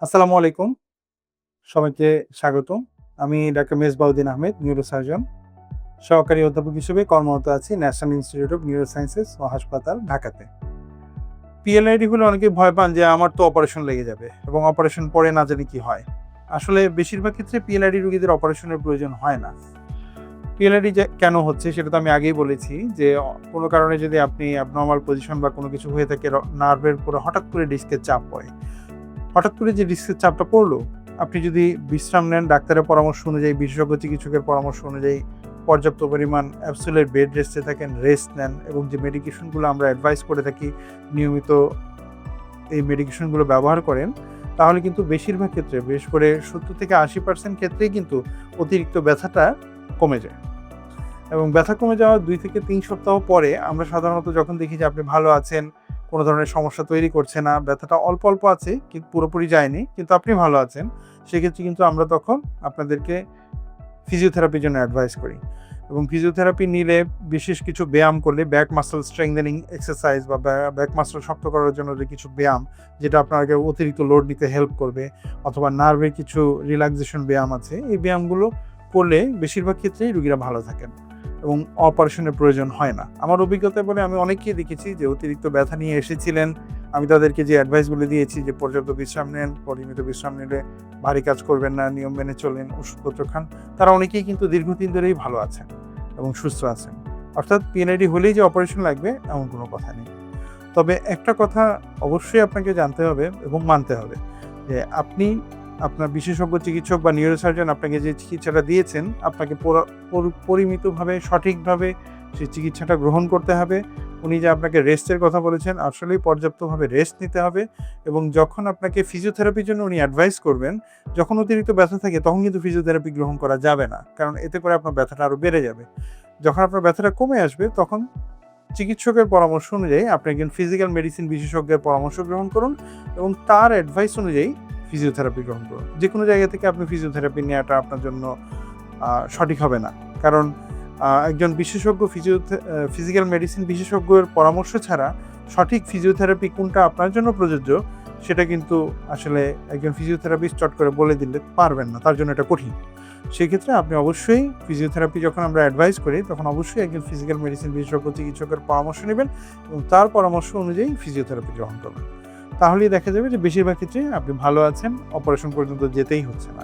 আসসালামু আলাইকুম। সবাইকে স্বাগতম। আমি ডাক্তার মেজবাউদ্দিন আহমেদ, নিউরোসার্জন। সহকারী অধ্যাপক হিসেবে কর্মরত আছি ন্যাশনাল ইনস্টিটিউট অফ নিউরোসায়েন্সেস ও হাসপাতাল, ঢাকাতে। পিএলআইডি হলে অনেকেই ভয় পান যে আমার তো অপারেশন লেগে যাবে এবং অপারেশন পরে না জানি কি হয়। আসলে বেশিরভাগ ক্ষেত্রে পিএলআইডি রোগীদের অপারেশনের প্রয়োজন হয় না। পিএলআইডি যে কেন হচ্ছে সেটা তো আমি আগেই বলেছি যে কোনো কারণে যদি আপনি অ্যাবনরমাল পজিশন বা কোনো কিছু হয়ে থাকে নার্ভের উপরে হঠাৎ করে ডিস্কের চাপ পড়ে। হঠাৎ করে যে ডিস্কের চাপটা পড়লো, আপনি যদি বিশ্রাম নেন, ডাক্তারের পরামর্শ অনুযায়ী, বিশেষজ্ঞ চিকিৎসকের পরামর্শ অনুযায়ী পর্যাপ্ত পরিমাণ অ্যাবসোলিউট বেড রেস্টে থাকেন, রেস্ট নেন এবং যে মেডিকেশনগুলো আমরা অ্যাডভাইস করে থাকি নিয়মিত এই মেডিকেশনগুলো ব্যবহার করেন, তাহলে কিন্তু বেশিরভাগ ক্ষেত্রে, বিশেষ করে 70-80% ক্ষেত্রেই কিন্তু অতিরিক্ত ব্যথাটা কমে যায়। এবং ব্যথা কমে যাওয়ার 2 থেকে 3 সপ্তাহ পরে আমরা সাধারণত যখন দেখি যে আপনি ভালো আছেন, কোনো ধরনের সমস্যা তৈরি করছে না, ব্যথাটা অল্প, অল্প আছে কিন্তু পুরোপুরি যায়নি, কিন্তু আপনি ভালো আছেন, সেক্ষেত্রে কিন্তু আমরা তখন আপনাদেরকে ফিজিওথেরাপির জন্য অ্যাডভাইস করি। এবং ফিজিওথেরাপি নিলে বিশেষ কিছু ব্যায়াম করলে ব্যাক মাসল স্ট্রেংথেনিং এক্সারসাইজ বা ব্যাক মাসল শক্ত করার জন্য যে কিছু ব্যায়াম, যেটা আপনাকে অতিরিক্ত লোড নিতে হেল্প করবে, অথবা নার্ভের কিছু রিল্যাক্সেশন ব্যায়াম আছে, এই ব্যায়ামগুলো করলে বেশিরভাগ ক্ষেত্রেই রোগীরা ভালো থাকেন এবং অপারেশনের প্রয়োজন হয় না। আমার অভিজ্ঞতায় বলে আমি অনেককেই দেখেছি যে অতিরিক্ত ব্যথা নিয়ে এসেছিলেন। আমি তাদেরকে যে অ্যাডভাইসগুলো দিয়েছি যে পর্যাপ্ত বিশ্রাম নেন, পরিমিত বিশ্রাম নিলে ভারী কাজ করবেন না, নিয়ম মেনে চলেন, ওষুধপত্র খান। তারা অনেকেই কিন্তু দীর্ঘদিন ধরেই ভালো আছেন এবং সুস্থ আছেন। অর্থাৎ পিএনআইডি হলেই যে অপারেশন লাগবে এমন কোনো কথা নেই। তবে একটা কথা অবশ্যই আপনাকে জানতে হবে এবং মানতে হবে যে আপনি আপনার বিশেষজ্ঞ চিকিৎসক বা নিউরোসার্জন আপনাকে যে চিকিৎসাটা দিয়েছেন, আপনাকে পরিমিতভাবে, সঠিকভাবে সেই চিকিৎসাটা গ্রহণ করতে হবে। উনি যে আপনাকে রেস্টের কথা বলেছেন, আসলেই পর্যাপ্তভাবে রেস্ট নিতে হবে এবং যখন আপনাকে ফিজিওথেরাপির জন্য উনি অ্যাডভাইস করবেন, যখন অতিরিক্ত ব্যথা থাকে তখন কিন্তু ফিজিওথেরাপি গ্রহণ করা যাবে না। কারণ এতে করে আপনার ব্যথাটা আরও বেড়ে যাবে। যখন আপনার ব্যথাটা কমে আসবে তখন চিকিৎসকের পরামর্শ অনুযায়ী আপনি একজন ফিজিক্যাল মেডিসিন বিশেষজ্ঞের পরামর্শ গ্রহণ করুন এবং তার অ্যাডভাইস অনুযায়ী ফিজিওথেরাপি গ্রহণ করুন। যেকোনো জায়গা থেকে আপনি ফিজিওথেরাপি নেওয়াটা আপনার জন্য সঠিক হবে না। কারণ একজন বিশেষজ্ঞ ফিজিক্যাল মেডিসিন বিশেষজ্ঞের পরামর্শ ছাড়া সঠিক ফিজিওথেরাপি কোনটা আপনার জন্য প্রযোজ্য, সেটা কিন্তু আসলে একজন ফিজিওথেরাপিস্ট চট করে বলে দিলে পারবেন না। তার জন্য এটা কঠিন। সেক্ষেত্রে আপনি অবশ্যই ফিজিওথেরাপি যখন আমরা অ্যাডভাইস করি, তখন অবশ্যই একজন ফিজিক্যাল মেডিসিন বিশেষজ্ঞ চিকিৎসকের পরামর্শ নেবেন এবং তার পরামর্শ অনুযায়ী ফিজিওথেরাপি গ্রহণ করবেন। তাহলেই দেখা যাবে যে বেশিরভাগ ক্ষেত্রে আপনি ভালো আছেন, অপারেশন পর্যন্ত যেতেই হচ্ছে না।